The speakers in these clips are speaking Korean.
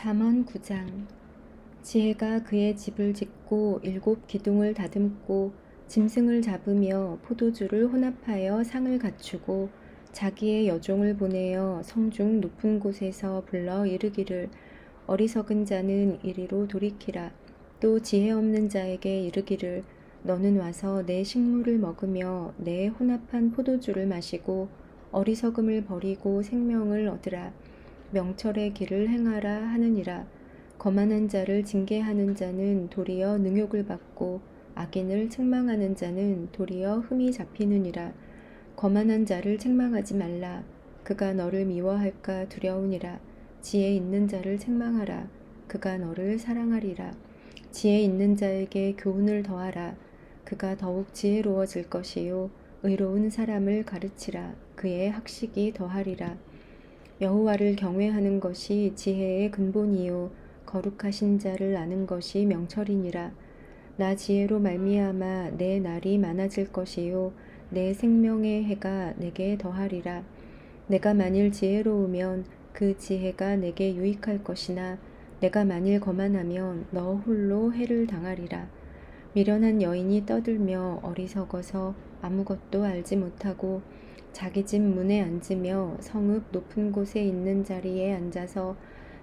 잠언 9장. 지혜가 그의 집을 짓고 7기둥을 다듬고 짐승을 잡으며 포도주를 혼합하여 상을 갖추고 자기의 여종을 보내어 성중 높은 곳에서 불러 이르기를 어리석은 자는 이리로 돌이키라. 또 지혜 없는 자에게 이르기를 너는 와서 내 식물을 먹으며 내 혼합한 포도주를 마시고 어리석음을 버리고 생명을 얻으라. 명철의 길을 행하라 하느니라. 거만한 자를 징계하는 자는 도리어 능욕을 받고 악인을 책망하는 자는 도리어 흠이 잡히느니라. 거만한 자를 책망하지 말라. 그가 너를 미워할까 두려우니라. 지혜 있는 자를 책망하라. 그가 너를 사랑하리라. 지혜 있는 자에게 교훈을 더하라. 그가 더욱 지혜로워질 것이요 의로운 사람을 가르치라. 그의 학식이 더하리라. 여호와를 경외하는 것이 지혜의 근본이요 거룩하신 자를 아는 것이 명철이니라. 나 지혜로 말미암아 내 날이 많아질 것이요 내 생명의 해가 내게 더하리라. 내가 만일 지혜로우면 그 지혜가 내게 유익할 것이나 내가 만일 거만하면 너 홀로 해를 당하리라. 미련한 여인이 떠들며 어리석어서 아무것도 알지 못하고 자기 집 문에 앉으며 성읍 높은 곳에 있는 자리에 앉아서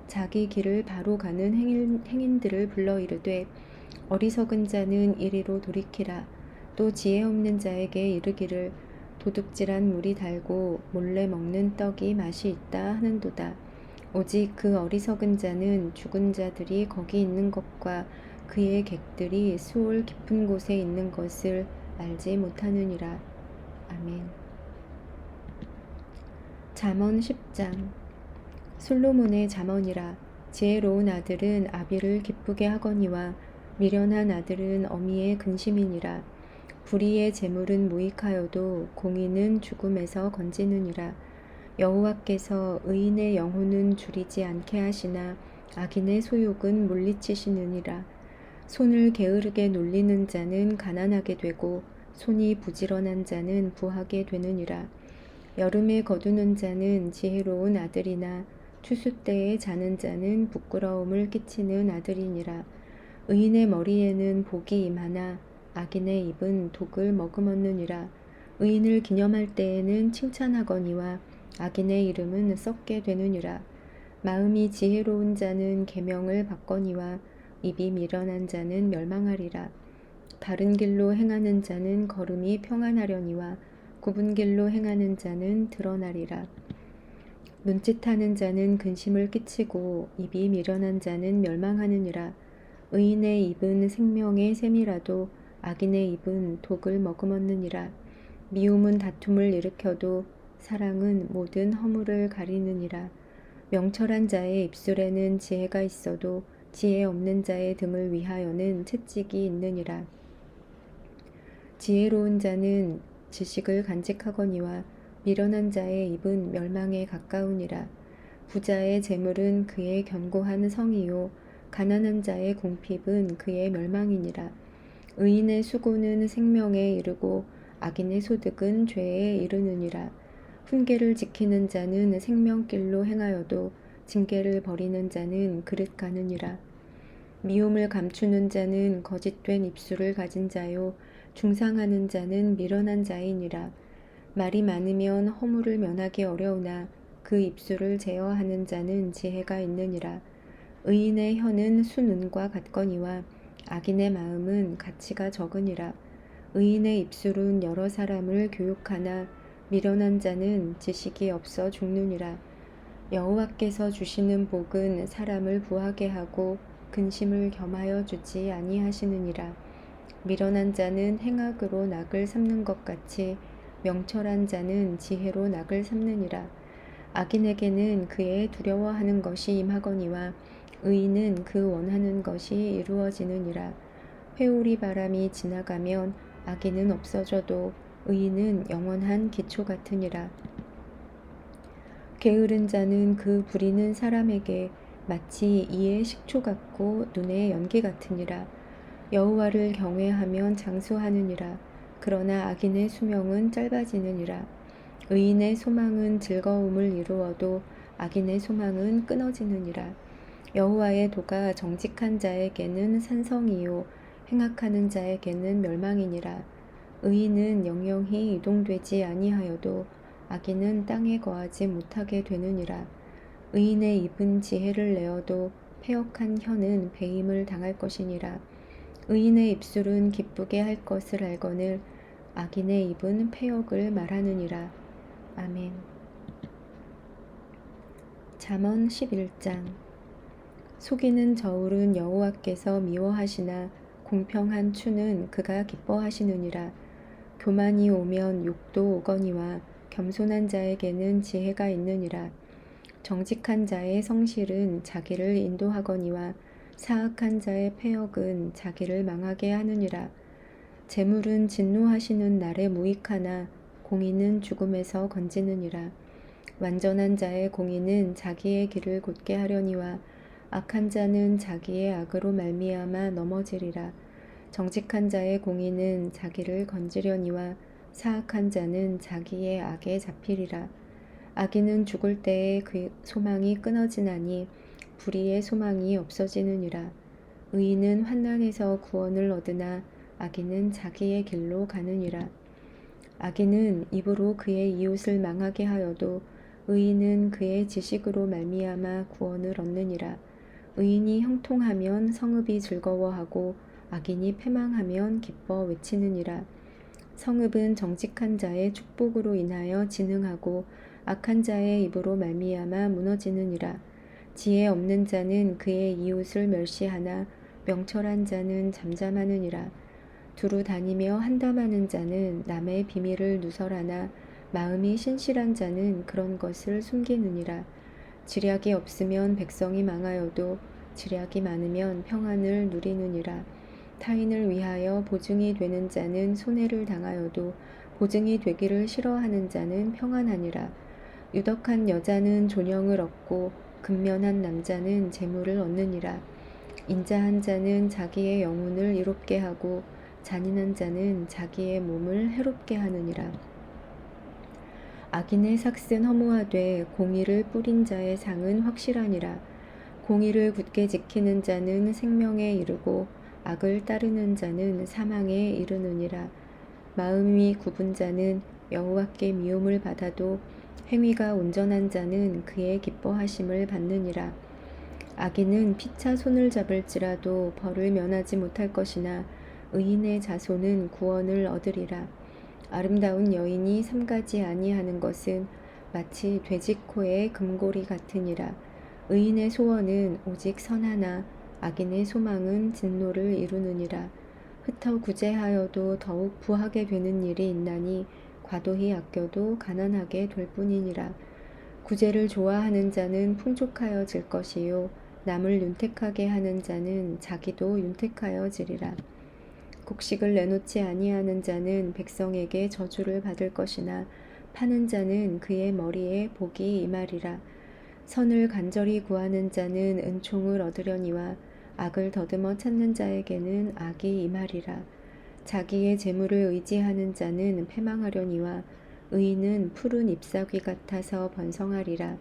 자기 길을 바로 가는 행인들을 불러 이르되 어리석은 자는 이리로 돌이키라. 또 지혜 없는 자에게 이르기를 도둑질한 물이 달고 몰래 먹는 떡이 맛이 있다 하는도다. 오직 그 어리석은 자는 죽은 자들이 거기 있는 것과 그의 객들이 수올 깊은 곳에 있는 것을 알지 못하느니라. 아멘. 잠언 10장. 솔로몬의 잠언이라. 지혜로운 아들은 아비를 기쁘게 하거니와 미련한 아들은 어미의 근심이니라. 불의의 재물은 무익하여도 공의는 죽음에서 건지느니라. 여호와께서 의인의 영혼은 줄이지 않게 하시나 악인의 소욕은 물리치시느니라. 손을 게으르게 놀리는 자는 가난하게 되고 손이 부지런한 자는 부하게 되느니라. 여름에 거두는 자는 지혜로운 아들이나 추수 때에 자는 자는 부끄러움을 끼치는 아들이니라. 의인의 머리에는 복이 임하나 악인의 입은 독을 머금었느니라. 의인을 기념할 때에는 칭찬하거니와 악인의 이름은 썩게 되느니라. 마음이 지혜로운 자는 계명을 받거니와 입이 미련한 자는 멸망하리라. 바른 길로 행하는 자는 걸음이 평안하려니와 굽은 길로 행하는 자는 드러나리라. 눈짓하는 자는 근심을 끼치고 입이 미련한 자는 멸망하느니라. 의인의 입은 생명의 샘이라도 악인의 입은 독을 머금었느니라. 미움은 다툼을 일으켜도 사랑은 모든 허물을 가리느니라. 명철한 자의 입술에는 지혜가 있어도 지혜 없는 자의 등을 위하여는 채찍이 있느니라. 지혜로운 자는 지식을 간직하거니와 미련한 자의 입은 멸망에 가까우니라. 부자의 재물은 그의 견고한 성이요 가난한 자의 궁핍은 그의 멸망이니라. 의인의 수고는 생명에 이르고 악인의 소득은 죄에 이르느니라. 훈계를 지키는 자는 생명길로 행하여도 징계를 버리는 자는 그릇 가느니라. 미움을 감추는 자는 거짓된 입술을 가진 자요 중상하는 자는 미련한 자이니라. 말이 많으면 허물을 면하기 어려우나 그 입술을 제어하는 자는 지혜가 있느니라. 의인의 혀는 수눈과 같거니와 악인의 마음은 가치가 적으니라. 의인의 입술은 여러 사람을 교육하나 미련한 자는 지식이 없어 죽느니라. 여호와께서 주시는 복은 사람을 부하게 하고 근심을 겸하여 주지 아니하시느니라. 미련한 자는 행악으로 낙을 삼는 것 같이 명철한 자는 지혜로 낙을 삼느니라. 악인에게는 그의 두려워하는 것이 임하거니와 의인은 그 원하는 것이 이루어지느니라. 회오리 바람이 지나가면 악인은 없어져도 의인은 영원한 기초 같으니라. 게으른 자는 그 부리는 사람에게 마치 이의 식초 같고 눈의 연기 같으니라. 여호와를 경외하면 장수하느니라. 그러나 악인의 수명은 짧아지느니라. 의인의 소망은 즐거움을 이루어도 악인의 소망은 끊어지느니라. 여호와의 도가 정직한 자에게는 산성이요 행악하는 자에게는 멸망이니라. 의인은 영영히 이동되지 아니하여도 악인은 땅에 거하지 못하게 되느니라. 의인의 입은 지혜를 내어도 패역한 혀는 배임을 당할 것이니라. 의인의 입술은 기쁘게 할 것을 알거늘 악인의 입은 패역을 말하느니라. 아멘. 잠언 11장. 속이는 저울은 여호와께서 미워하시나 공평한 추는 그가 기뻐하시느니라. 교만이 오면 욕도 오거니와 겸손한 자에게는 지혜가 있느니라. 정직한 자의 성실은 자기를 인도하거니와 사악한 자의 패역은 자기를 망하게 하느니라. 재물은 진노하시는 날에 무익하나 공의는 죽음에서 건지느니라. 완전한 자의 공의는 자기의 길을 곧게 하려니와 악한 자는 자기의 악으로 말미암아 넘어지리라. 정직한 자의 공의는 자기를 건지려니와 사악한 자는 자기의 악에 잡히리라. 악인은 죽을 때에 그 소망이 끊어지나니 불의의 소망이 없어지느니라. 의인은 환난에서 구원을 얻으나 악인은 자기의 길로 가느니라. 악인은 입으로 그의 이웃을 망하게 하여도 의인은 그의 지식으로 말미암아 구원을 얻느니라. 의인이 형통하면 성읍이 즐거워하고 악인이 패망하면 기뻐 외치느니라. 성읍은 정직한 자의 축복으로 인하여 진흥하고 악한 자의 입으로 말미암아 무너지느니라. 지혜 없는 자는 그의 이웃을 멸시하나 명철한 자는 잠잠하느니라. 두루 다니며 한담하는 자는 남의 비밀을 누설하나 마음이 신실한 자는 그런 것을 숨기느니라. 지략이 없으면 백성이 망하여도 지략이 많으면 평안을 누리느니라. 타인을 위하여 보증이 되는 자는 손해를 당하여도 보증이 되기를 싫어하는 자는 평안하니라. 유덕한 여자는 존영을 얻고 근면한 남자는 재물을 얻느니라. 인자한 자는 자기의 영혼을 이롭게 하고 잔인한 자는 자기의 몸을 해롭게 하느니라. 악인의 삭은 허무하되 공의를 뿌린 자의 상은 확실하니라. 공의를 굳게 지키는 자는 생명에 이르고 악을 따르는 자는 사망에 이르느니라. 마음이 굽은 자는 여호와께 미움을 받아도 행위가 온전한 자는 그의 기뻐하심을 받느니라. 악인은 피차 손을 잡을지라도 벌을 면하지 못할 것이나 의인의 자손은 구원을 얻으리라. 아름다운 여인이 삼가지 아니하는 것은 마치 돼지코의 금고리 같으니라. 의인의 소원은 오직 선하나 악인의 소망은 진노를 이루느니라. 흩어 구제하여도 더욱 부하게 되는 일이 있나니 과도히 아껴도 가난하게 될 뿐이니라. 구제를 좋아하는 자는 풍족하여질 것이요 남을 윤택하게 하는 자는 자기도 윤택하여지리라. 곡식을 내놓지 아니하는 자는 백성에게 저주를 받을 것이나 파는 자는 그의 머리에 복이 임하리라. 선을 간절히 구하는 자는 은총을 얻으려니와 악을 더듬어 찾는 자에게는 악이 임하리라. 자기의 재물을 의지하는 자는 패망하려니와 의인은 푸른 잎사귀 같아서 번성하리라.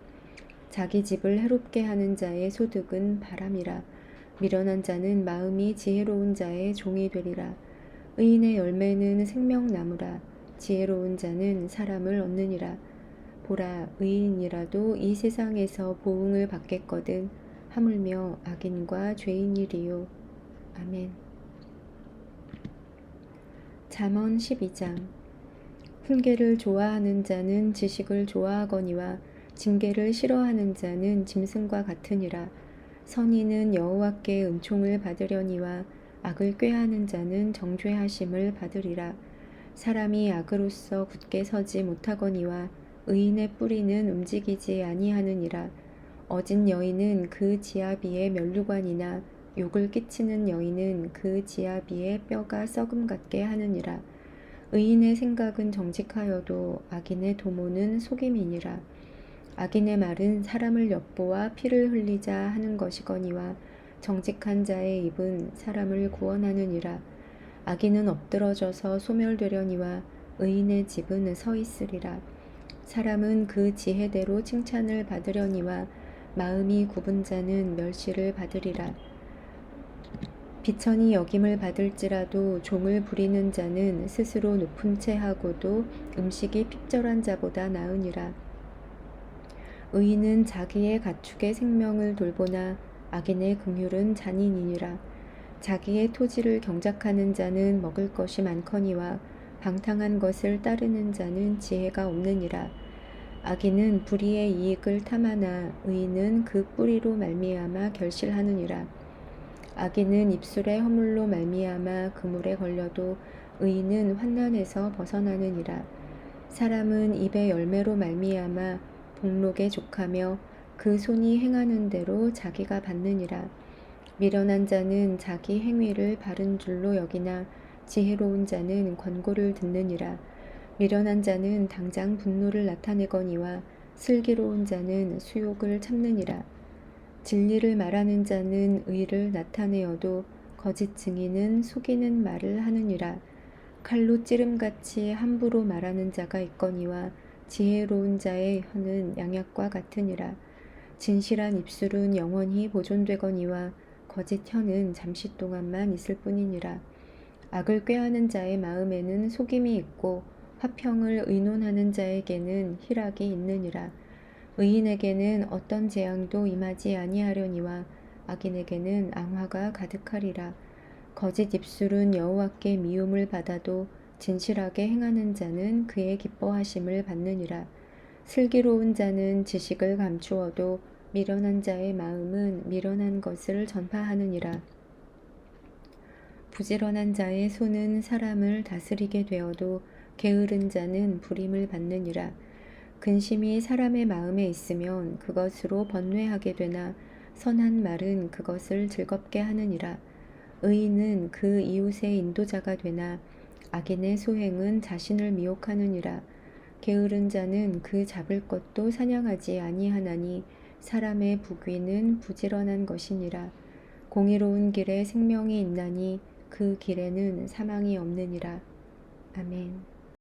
자기 집을 해롭게 하는 자의 소득은 바람이라. 미련한 자는 마음이 지혜로운 자의 종이 되리라. 의인의 열매는 생명나무라. 지혜로운 자는 사람을 얻느니라. 보라, 의인이라도 이 세상에서 보응을 받겠거든 하물며 악인과 죄인이리요. 아멘. 잠언 12장. 훈계를 좋아하는 자는 지식을 좋아하거니와 징계를 싫어하는 자는 짐승과 같으니라. 선인은 여호와께 은총을 받으려니와 악을 꾀하는 자는 정죄하심을 받으리라. 사람이 악으로서 굳게 서지 못하거니와 의인의 뿌리는 움직이지 아니하느니라. 어진 여인은 그 지아비의 면류관이나 욕을 끼치는 여인은 그 지아비의 뼈가 썩음 같게 하느니라. 의인의 생각은 정직하여도 악인의 도모는 속임이니라. 악인의 말은 사람을 엿보아 피를 흘리자 하는 것이거니와 정직한 자의 입은 사람을 구원하느니라. 악인은 엎드러져서 소멸되려니와 의인의 집은 서 있으리라. 사람은 그 지혜대로 칭찬을 받으려니와 마음이 굽은 자는 멸시를 받으리라. 비천이 여김을 받을지라도 종을 부리는 자는 스스로 높은 채 하고도 음식이 핍절한 자보다 나으니라. 의인은 자기의 가축의 생명을 돌보나 악인의 긍휼은 잔인이니라. 자기의 토지를 경작하는 자는 먹을 것이 많거니와 방탕한 것을 따르는 자는 지혜가 없느니라. 악인은 불의의 이익을 탐하나 의인은 그 뿌리로 말미암아 결실하느니라. 악인은 입술의 허물로 말미암아 그물에 걸려도 의인은 환난에서 벗어나느니라. 사람은 입의 열매로 말미암아 복록에 족하며 그 손이 행하는 대로 자기가 받느니라. 미련한 자는 자기 행위를 바른 줄로 여기나 지혜로운 자는 권고를 듣느니라. 미련한 자는 당장 분노를 나타내거니와 슬기로운 자는 수욕을 참느니라. 진리를 말하는 자는 의를 나타내어도 거짓 증인은 속이는 말을 하느니라. 칼로 찌름같이 함부로 말하는 자가 있거니와 지혜로운 자의 혀는 양약과 같으니라. 진실한 입술은 영원히 보존되거니와 거짓 혀는 잠시 동안만 있을 뿐이니라. 악을 꾀하는 자의 마음에는 속임이 있고 화평을 의논하는 자에게는 희락이 있느니라. 의인에게는 어떤 재앙도 임하지 아니하려니와 악인에게는 앙화가 가득하리라. 거짓 입술은 여호와께 미움을 받아도 진실하게 행하는 자는 그의 기뻐하심을 받느니라. 슬기로운 자는 지식을 감추어도 미련한 자의 마음은 미련한 것을 전파하느니라. 부지런한 자의 손은 사람을 다스리게 되어도 게으른 자는 부림을 받느니라. 근심이 사람의 마음에 있으면 그것으로 번뇌하게 되나 선한 말은 그것을 즐겁게 하느니라. 의인은 그 이웃의 인도자가 되나 악인의 소행은 자신을 미혹하느니라. 게으른 자는 그 잡을 것도 사냥하지 아니하나니 사람의 부귀는 부지런한 것이니라. 공의로운 길에 생명이 있나니 그 길에는 사망이 없느니라. 아멘.